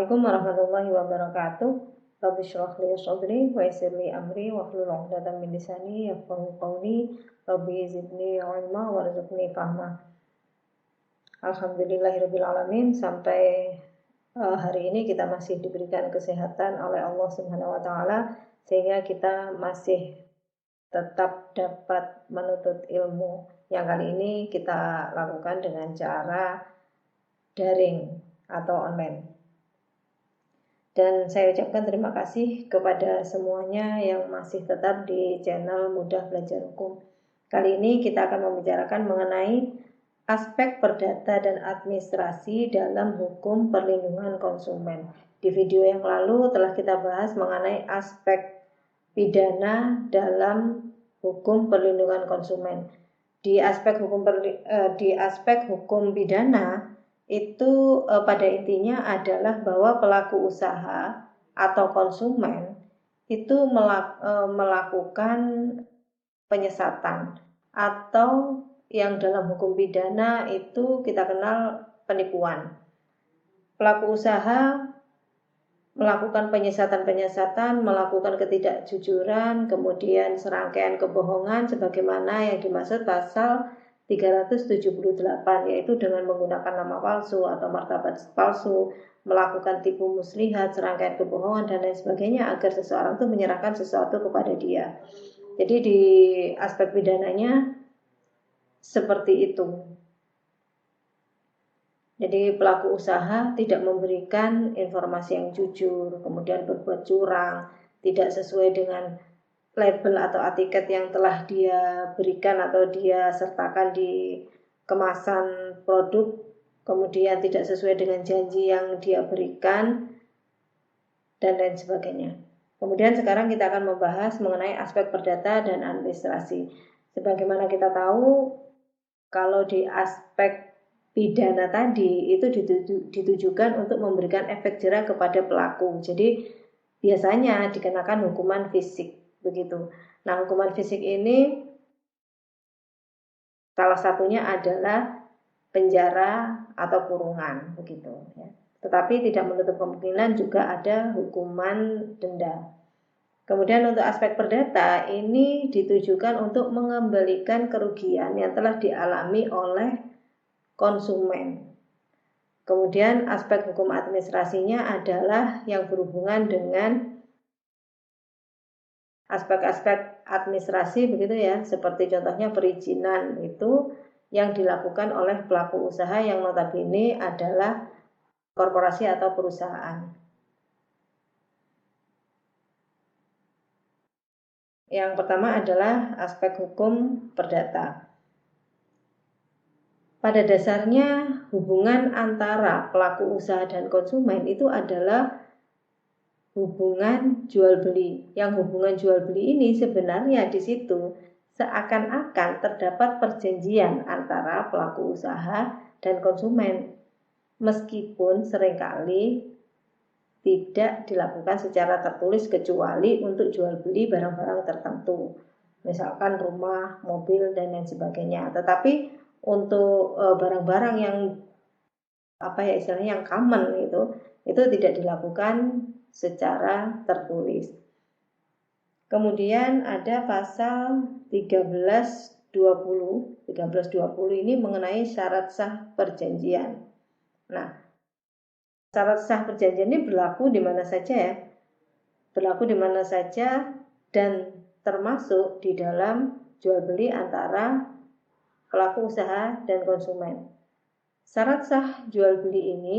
Assalamualaikum warahmatullahi wabarakatuh. Rabbi shrah li sadri wa yassir li amri wahlul 'uqdatam min lisani yafqahu qawli. Rabbi zidni ilma warzuqni fahma. Alhamdulillahirabbil alamin. Sampai hari ini kita masih diberikan kesehatan oleh Allah Subhanahu wa taala sehingga kita masih tetap dapat menuntut ilmu. Yang kali ini kita lakukan dengan cara daring atau online. Dan saya ucapkan terima kasih kepada semuanya yang masih tetap di channel Mudah Belajar Hukum. Kali ini kita akan membicarakan mengenai aspek perdata dan administrasi dalam hukum perlindungan konsumen. Di video yang lalu telah kita bahas mengenai aspek pidana dalam hukum perlindungan konsumen. Di aspek hukum pidana itu pada intinya adalah bahwa pelaku usaha atau konsumen itu melakukan penyesatan atau yang dalam hukum pidana itu kita kenal penipuan. Pelaku usaha melakukan penyesatan, melakukan ketidakjujuran, kemudian serangkaian kebohongan sebagaimana yang dimaksud pasal 378, yaitu dengan menggunakan nama palsu atau martabat palsu, melakukan tipu muslihat, serangkaian kebohongan dan lain sebagainya agar seseorang itu menyerahkan sesuatu kepada dia. Jadi di aspek pidananya seperti itu. Jadi pelaku usaha tidak memberikan informasi yang jujur, kemudian berbuat curang, tidak sesuai dengan label atau etiket yang telah dia berikan atau dia sertakan di kemasan produk, kemudian tidak sesuai dengan janji yang dia berikan, dan lain sebagainya. Kemudian sekarang kita akan membahas mengenai aspek perdata dan administrasi. Sebagaimana kita tahu, kalau di aspek pidana tadi itu ditujukan untuk memberikan efek jera kepada pelaku. Jadi biasanya dikenakan hukuman fisik. Begitu. Nah, hukuman fisik ini salah satunya adalah penjara atau kurungan, begitu ya. Tetapi tidak menutup kemungkinan juga ada hukuman denda. Kemudian untuk aspek perdata ini ditujukan untuk mengembalikan kerugian yang telah dialami oleh konsumen. Kemudian aspek hukum administrasinya adalah yang berhubungan dengan aspek-aspek administrasi, begitu ya, seperti contohnya perizinan itu yang dilakukan oleh pelaku usaha yang notabene adalah korporasi atau perusahaan. Yang pertama adalah aspek hukum perdata. Pada dasarnya hubungan antara pelaku usaha dan konsumen itu adalah hubungan jual beli. Yang hubungan jual beli ini sebenarnya di situ seakan-akan terdapat perjanjian antara pelaku usaha dan konsumen, meskipun seringkali tidak dilakukan secara tertulis kecuali untuk jual beli barang-barang tertentu, misalkan rumah, mobil dan lain sebagainya. Tetapi untuk barang-barang yang istilahnya yang common itu tidak dilakukan secara tertulis. Kemudian ada pasal 1320 ini mengenai syarat sah perjanjian. Nah, syarat sah perjanjian ini berlaku di mana saja ya? Berlaku di mana saja dan termasuk di dalam jual beli antara pelaku usaha dan konsumen. Syarat sah jual beli ini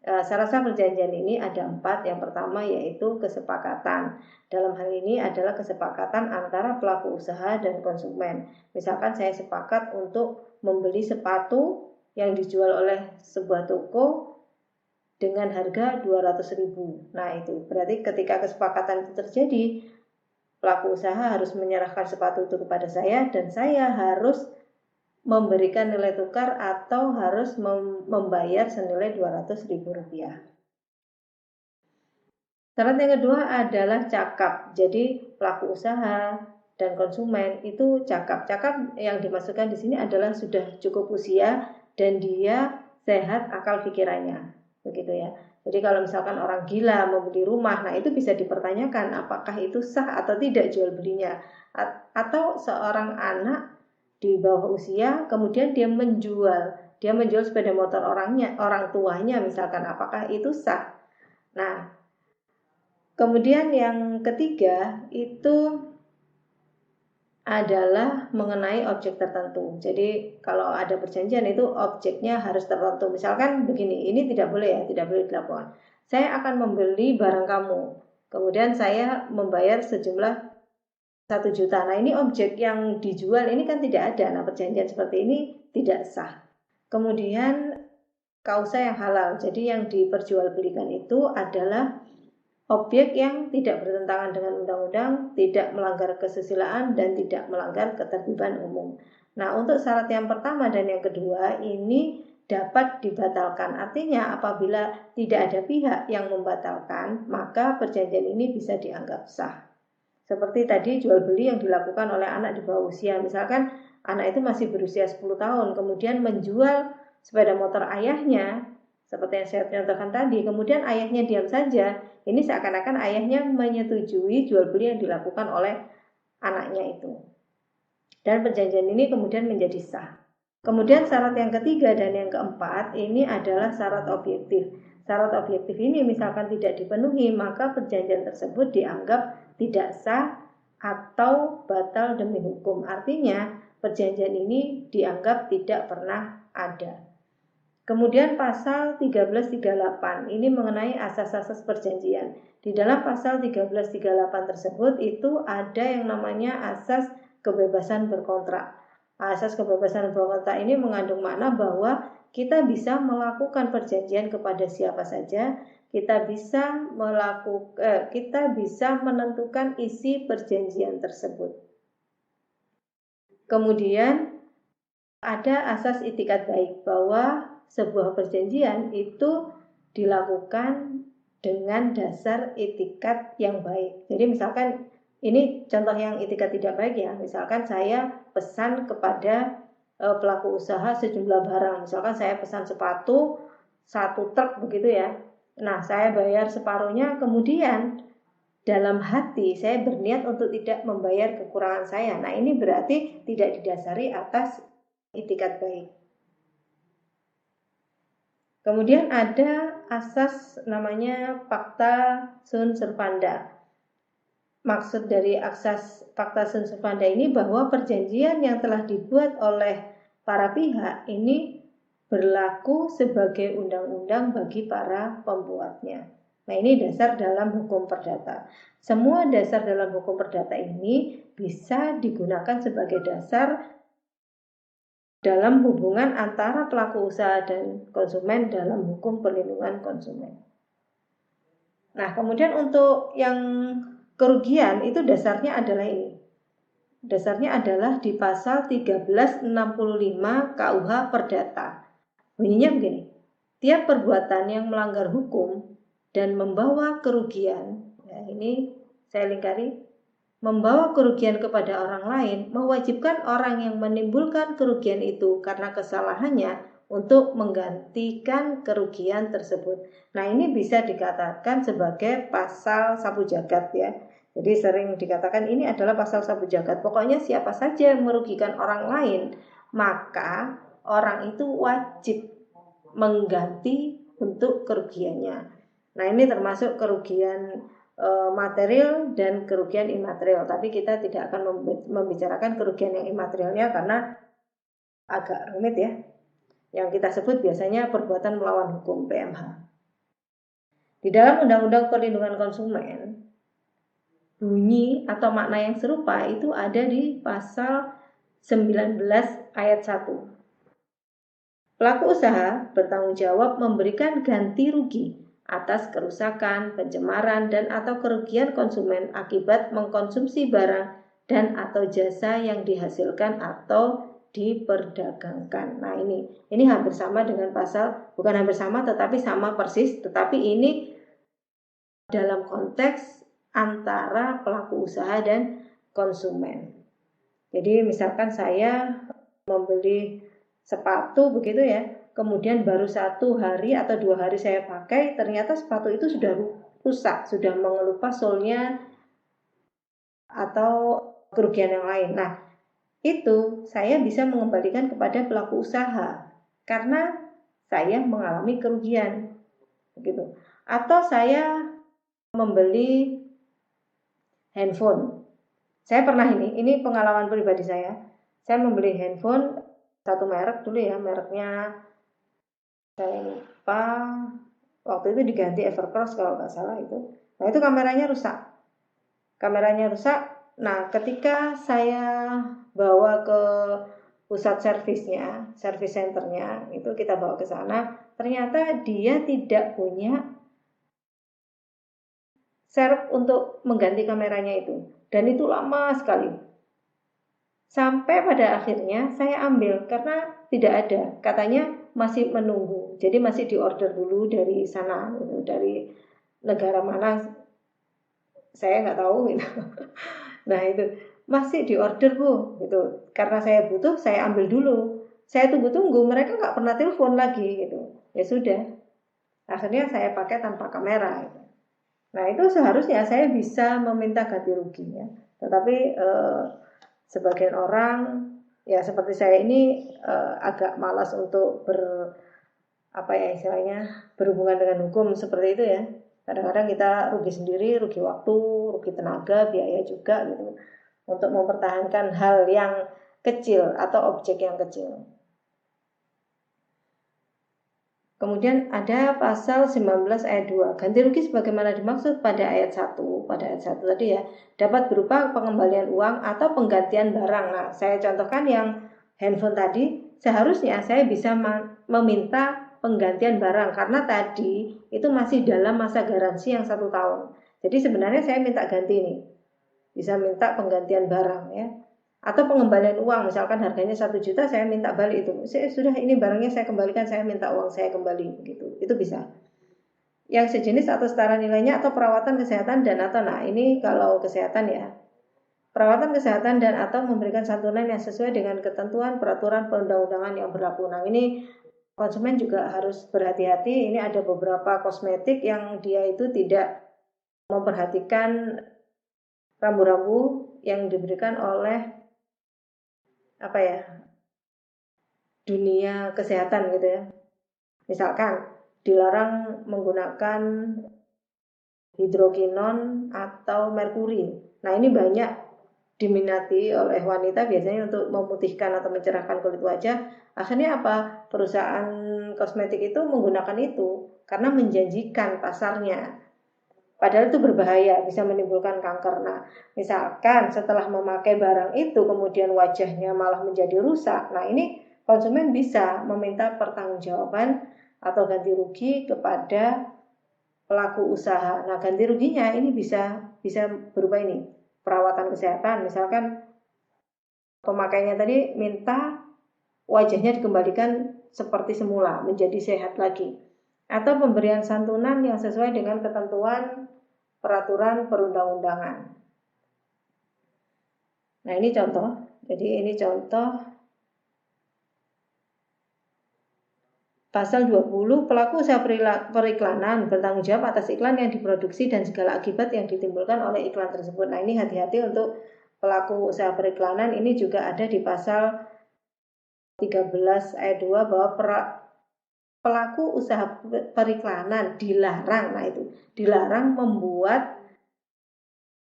syarat sah perjanjian ini ada 4. Yang pertama yaitu kesepakatan. Dalam hal ini adalah kesepakatan antara pelaku usaha dan konsumen. Misalkan saya sepakat untuk membeli sepatu yang dijual oleh sebuah toko dengan harga 200.000. Nah, itu berarti ketika kesepakatan itu terjadi, pelaku usaha harus menyerahkan sepatu itu kepada saya dan saya harus memberikan nilai tukar atau harus membayar senilai Rp200.000. Syarat yang kedua adalah cakap. Jadi pelaku usaha dan konsumen itu cakap. Cakap yang dimaksudkan di sini adalah sudah cukup usia dan dia sehat akal pikirannya, begitu ya. Jadi kalau misalkan orang gila membeli rumah, nah itu bisa dipertanyakan apakah itu sah atau tidak jual belinya. Atau seorang anak di bawah usia kemudian dia menjual sepeda motor orang tuanya misalkan, apakah itu sah? Nah, kemudian yang ketiga itu adalah mengenai objek tertentu. Jadi kalau ada perjanjian itu objeknya harus tertentu. Misalkan begini, ini tidak boleh ya, tidak boleh dilakukan. Saya akan membeli barang kamu, kemudian saya membayar sejumlah 1 juta. Nah ini objek yang dijual ini kan tidak ada. Nah perjanjian seperti ini tidak sah. Kemudian kausa yang halal. Jadi yang diperjualbelikan itu adalah objek yang tidak bertentangan dengan undang-undang, tidak melanggar kesusilaan, dan tidak melanggar ketertiban umum. Nah, untuk syarat yang pertama dan yang kedua ini dapat dibatalkan. Artinya apabila tidak ada pihak yang membatalkan, maka perjanjian ini bisa dianggap sah. Seperti tadi jual beli yang dilakukan oleh anak di bawah usia. Misalkan anak itu masih berusia 10 tahun, kemudian menjual sepeda motor ayahnya, seperti yang saya contohkan tadi, kemudian ayahnya diam saja. Ini seakan-akan ayahnya menyetujui jual beli yang dilakukan oleh anaknya itu. Dan perjanjian ini kemudian menjadi sah. Kemudian syarat yang ketiga dan yang keempat ini adalah syarat objektif. Syarat objektif ini misalkan tidak dipenuhi, maka perjanjian tersebut dianggap tidak sah atau batal demi hukum. Artinya perjanjian ini dianggap tidak pernah ada. Kemudian pasal 1338 ini mengenai asas-asas perjanjian. Di dalam pasal 1338 tersebut itu ada yang namanya asas kebebasan berkontrak. Asas kebebasan berkontrak ini mengandung makna bahwa kita bisa melakukan perjanjian kepada siapa saja, kita bisa menentukan isi perjanjian tersebut. Kemudian ada asas itikat baik bahwa sebuah perjanjian itu dilakukan dengan dasar itikat yang baik. Jadi misalkan ini contoh yang itikat tidak baik ya. Misalkan saya pesan kepada pelaku usaha sejumlah barang. Misalkan saya pesan sepatu 1 truk begitu ya. Nah, saya bayar separuhnya, kemudian dalam hati saya berniat untuk tidak membayar kekurangan saya. Nah, ini berarti tidak didasari atas itikat baik. Kemudian ada asas namanya Pacta Sunt Servanda. Maksud dari asas Pacta Sunt Servanda ini bahwa perjanjian yang telah dibuat oleh para pihak ini berlaku sebagai undang-undang bagi para pembuatnya. Nah, ini dasar dalam hukum perdata. Semua dasar dalam hukum perdata ini bisa digunakan sebagai dasar dalam hubungan antara pelaku usaha dan konsumen dalam hukum perlindungan konsumen. Nah, kemudian untuk yang kerugian itu dasarnya adalah ini. Dasarnya adalah di pasal 1365 KUH Perdata. Bunyinya begini. Tiap perbuatan yang melanggar hukum dan membawa kerugian, ya ini saya lingkari, membawa kerugian kepada orang lain, mewajibkan orang yang menimbulkan kerugian itu karena kesalahannya untuk menggantikan kerugian tersebut. Nah, ini bisa dikatakan sebagai pasal sapu jagat ya. Jadi sering dikatakan ini adalah pasal sapu jagat. Pokoknya siapa saja yang merugikan orang lain, maka orang itu wajib mengganti untuk kerugiannya. Nah, ini termasuk kerugian material dan kerugian imaterial, tapi kita tidak akan membicarakan kerugian yang imaterialnya karena agak rumit ya. Yang kita sebut biasanya perbuatan melawan hukum PMH. Di dalam Undang-Undang Perlindungan Konsumen, bunyi atau makna yang serupa itu ada di pasal 19 ayat 1. Pelaku usaha bertanggung jawab memberikan ganti rugi atas kerusakan, pencemaran, dan atau kerugian konsumen akibat mengkonsumsi barang dan atau jasa yang dihasilkan atau diperdagangkan. Nah, ini hampir sama dengan pasal, bukan hampir sama tetapi sama persis, tetapi ini dalam konteks antara pelaku usaha dan konsumen. Jadi misalkan saya membeli sepatu begitu ya, kemudian baru 1 hari atau 2 hari saya pakai, ternyata sepatu itu sudah rusak, sudah mengelupas solnya atau kerugian yang lain. Nah, itu saya bisa mengembalikan kepada pelaku usaha karena saya mengalami kerugian, gitu. Atau saya membeli handphone. Saya pernah ini pengalaman pribadi saya. Saya membeli handphone satu merek dulu ya, mereknya saya lupa. Waktu itu diganti Evercross kalau nggak salah itu. Nah itu kameranya rusak. Nah ketika saya bawa ke pusat servisnya, service centernya, itu kita bawa ke sana, ternyata dia tidak punya serep untuk mengganti kameranya itu. Dan itu lama sekali. Sampai pada akhirnya saya ambil karena tidak ada. Katanya masih menunggu. Jadi masih diorder dulu dari sana, gitu, dari negara mana saya nggak tahu gitu. Nah itu masih diorder Bu, gitu. Karena saya butuh, saya ambil dulu. Saya tunggu-tunggu, mereka nggak pernah telepon lagi gitu. Ya sudah. Akhirnya saya pakai tanpa kamera. Gitu. Nah itu seharusnya saya bisa meminta ganti rugi ya. Tetapi sebagian orang ya seperti saya ini agak malas untuk berhubungan dengan hukum seperti itu ya. Kadang-kadang kita rugi sendiri, rugi waktu, rugi tenaga, biaya juga gitu untuk mempertahankan hal yang kecil atau objek yang kecil. Kemudian ada pasal 19 ayat 2. Ganti rugi sebagaimana dimaksud pada ayat 1. Pada ayat 1 tadi ya, dapat berupa pengembalian uang atau penggantian barang. Nah, saya contohkan yang handphone tadi, seharusnya saya bisa meminta penggantian barang karena tadi itu masih dalam masa garansi yang 1 tahun. Jadi sebenarnya saya minta ganti nih. Bisa minta penggantian barang ya. Atau pengembalian uang, misalkan harganya 1 juta, saya minta balik itu. Sudah ini barangnya saya kembalikan, saya minta uang saya kembali begitu. Itu bisa. Yang sejenis atau setara nilainya atau perawatan kesehatan dan atau ini kalau kesehatan ya. Perawatan kesehatan dan atau memberikan santunan yang sesuai dengan ketentuan peraturan perundang-undangan yang berlaku. Nah, ini konsumen juga harus berhati-hati. Ini ada beberapa kosmetik yang dia itu tidak memperhatikan rambu-rambu yang diberikan oleh dunia kesehatan gitu ya. Misalkan dilarang menggunakan hidrokinon atau merkuri. Nah ini banyak diminati oleh wanita biasanya untuk memutihkan atau mencerahkan kulit wajah. Akhirnya apa? Perusahaan kosmetik itu menggunakan itu karena menjanjikan pasarnya. Padahal itu berbahaya, bisa menimbulkan kanker. Nah, misalkan setelah memakai barang itu kemudian wajahnya malah menjadi rusak. Nah, ini konsumen bisa meminta pertanggungjawaban atau ganti rugi kepada pelaku usaha. Nah, ganti ruginya ini bisa berupa ini, perawatan kesehatan. Misalkan pemakainya tadi minta wajahnya dikembalikan seperti semula, menjadi sehat lagi. Atau pemberian santunan yang sesuai dengan ketentuan peraturan perundang-undangan. Nah ini contoh. Jadi ini contoh pasal 20, pelaku usaha periklanan bertanggung jawab atas iklan yang diproduksi dan segala akibat yang ditimbulkan oleh iklan tersebut. Nah ini hati-hati untuk pelaku usaha periklanan. Ini juga ada di pasal 13 ayat 2 bahwa pelaku usaha periklanan dilarang, nah itu dilarang membuat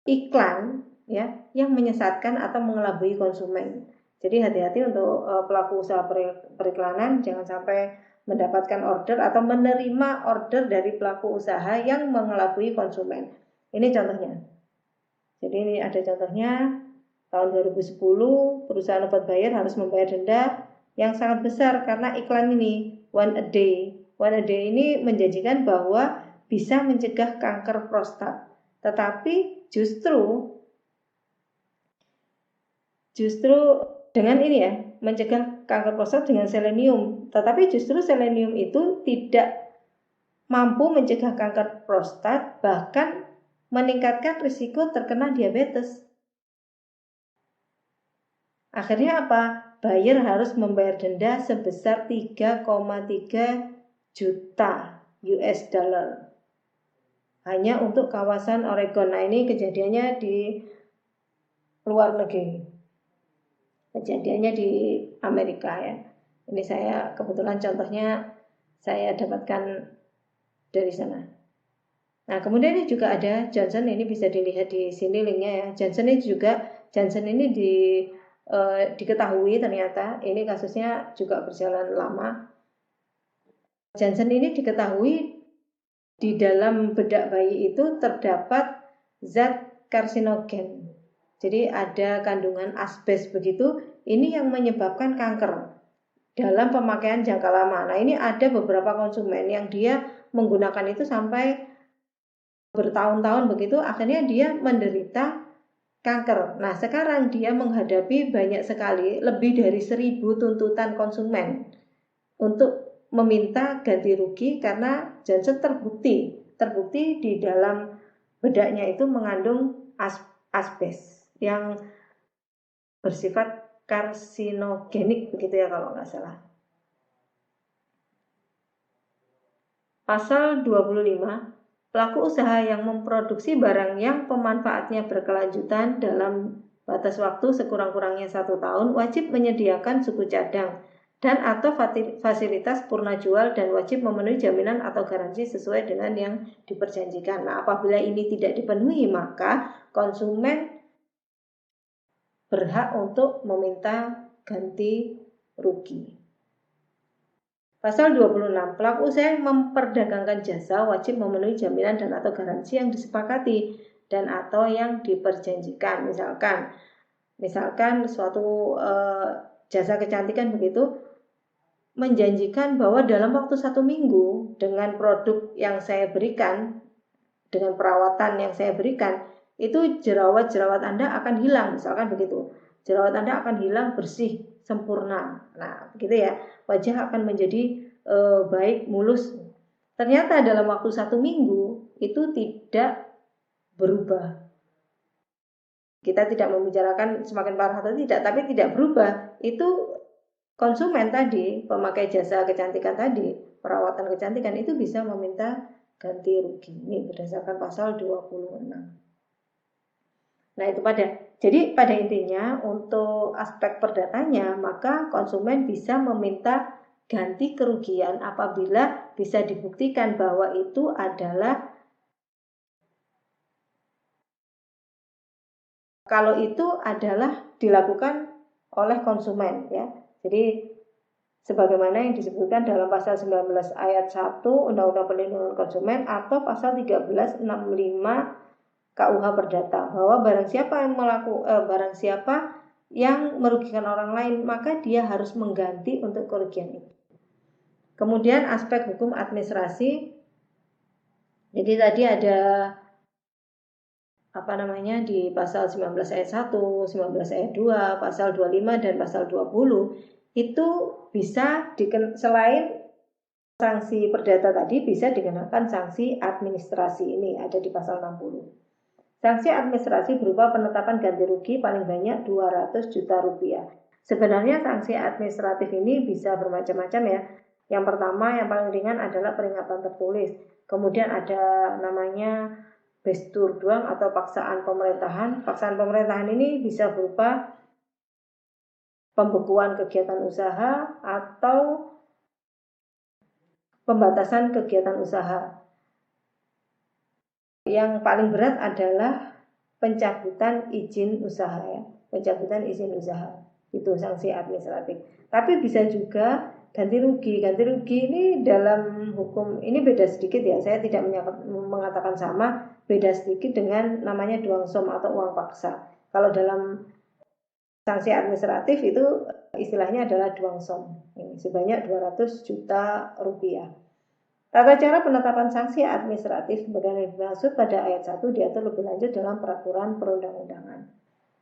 iklan ya yang menyesatkan atau mengelabui konsumen. Jadi hati-hati untuk pelaku usaha periklanan, jangan sampai mendapatkan order atau menerima order dari pelaku usaha yang mengelabui konsumen. Ini contohnya. Jadi ini ada contohnya tahun 2010 perusahaan obat Bayer harus membayar denda yang sangat besar karena iklan ini One a Day. One a Day ini menjanjikan bahwa bisa mencegah kanker prostat. Tetapi justru dengan ini ya, mencegah kanker prostat dengan selenium. Tetapi justru selenium itu tidak mampu mencegah kanker prostat, bahkan meningkatkan risiko terkena diabetes. Akhirnya apa? Buyer harus membayar denda sebesar 3,3 juta US dollar hanya untuk kawasan Oregon. Nah, ini kejadiannya di luar negeri. Kejadiannya di Amerika ya. Ini saya kebetulan contohnya saya dapatkan dari sana. Nah, kemudian ini juga ada Johnson, ini bisa dilihat di sini linknya ya. Johnson ini diketahui ternyata ini kasusnya juga berjalan lama. Johnson ini diketahui di dalam bedak bayi itu terdapat zat karsinogen. Jadi ada kandungan asbes begitu, ini yang menyebabkan kanker dalam pemakaian jangka lama. Nah, ini ada beberapa konsumen yang dia menggunakan itu sampai bertahun-tahun begitu, akhirnya dia menderita kanker. Nah, sekarang dia menghadapi banyak sekali, lebih dari 1.000 tuntutan konsumen untuk meminta ganti rugi karena Johnson terbukti di dalam bedaknya itu mengandung asbes yang bersifat karsinogenik begitu ya kalau nggak salah. Pasal 25, pelaku usaha yang memproduksi barang yang pemanfaatnya berkelanjutan dalam batas waktu sekurang-kurangnya 1 tahun wajib menyediakan suku cadang dan atau fasilitas purna jual dan wajib memenuhi jaminan atau garansi sesuai dengan yang diperjanjikan. Nah, apabila ini tidak dipenuhi, maka konsumen berhak untuk meminta ganti rugi. Pasal 26, pelaku usaha yang memperdagangkan jasa wajib memenuhi jaminan dan atau garansi yang disepakati dan atau yang diperjanjikan. Misalkan suatu jasa kecantikan begitu menjanjikan bahwa dalam waktu 1 minggu dengan produk yang saya berikan, dengan perawatan yang saya berikan, itu jerawat-jerawat Anda akan hilang, misalkan begitu. Jerawat Anda akan hilang bersih, sempurna. Nah, begitu ya. Wajah akan menjadi baik, mulus. Ternyata dalam waktu 1 minggu itu tidak berubah. Kita tidak membicarakan semakin parah atau tidak, tapi tidak berubah. Itu konsumen tadi, pemakai jasa kecantikan tadi, perawatan kecantikan itu bisa meminta ganti rugi. Ini berdasarkan pasal 26. Nah, jadi pada intinya untuk aspek perdatanya, maka konsumen bisa meminta ganti kerugian apabila bisa dibuktikan bahwa itu adalah, kalau itu adalah dilakukan oleh konsumen ya. Jadi sebagaimana yang disebutkan dalam pasal 19 ayat 1 Undang-Undang Perlindungan Konsumen atau pasal 1365 KUH Perdata, bahwa barang siapa yang merugikan orang lain maka dia harus mengganti untuk kerugian itu. Kemudian aspek hukum administrasi. Jadi tadi ada di pasal 19 ayat 1, 19 ayat 2, pasal 25 dan pasal 20 itu bisa selain sanksi perdata tadi bisa dikenakan sanksi administrasi, ini ada di pasal 60. Sanksi administrasi berupa penetapan ganti rugi paling banyak 200 juta rupiah. Sebenarnya sanksi administratif ini bisa bermacam-macam ya. Yang pertama, yang paling ringan adalah peringatan tertulis. Kemudian ada namanya bestur duang atau paksaan pemerintahan. Paksaan pemerintahan ini bisa berupa pembekuan kegiatan usaha atau pembatasan kegiatan usaha. Yang paling berat adalah pencabutan izin usaha ya. Pencabutan izin usaha itu sanksi administratif. Tapi bisa juga ganti rugi. Ganti rugi ini dalam hukum ini beda sedikit ya. Saya tidak mengatakan sama, beda sedikit dengan namanya duangsom atau uang paksa. Kalau dalam sanksi administratif itu istilahnya adalah duangsom. Ini sebanyak 200 juta rupiah. Tata cara penetapan sanksi administratif sebagaimana dimaksud pada ayat 1 diatur lebih lanjut dalam peraturan perundang-undangan.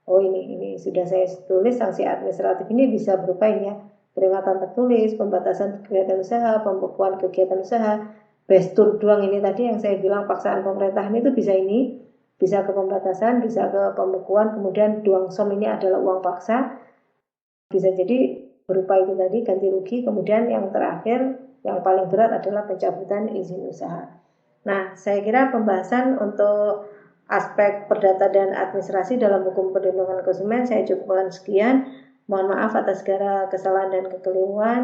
Oh ini sudah saya tulis. Sanksi administratif ini bisa berupa ini ya, peringatan tertulis, pembatasan kegiatan usaha, pembekuan kegiatan usaha, bestur duang ini tadi yang saya bilang paksaan pemerintahan itu bisa ke pembatasan, bisa ke pembekuan, kemudian duangsom ini adalah uang paksa. bisa jadi berupa itu tadi ganti rugi, kemudian yang terakhir yang paling berat adalah pencabutan izin usaha. Nah, saya kira pembahasan untuk aspek perdata dan administrasi dalam hukum perlindungan konsumen saya cukupkan sekian. Mohon maaf atas segala kesalahan dan kekeliruan.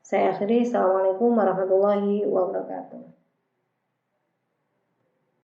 Saya akhiri. Assalamualaikum warahmatullahi wabarakatuh.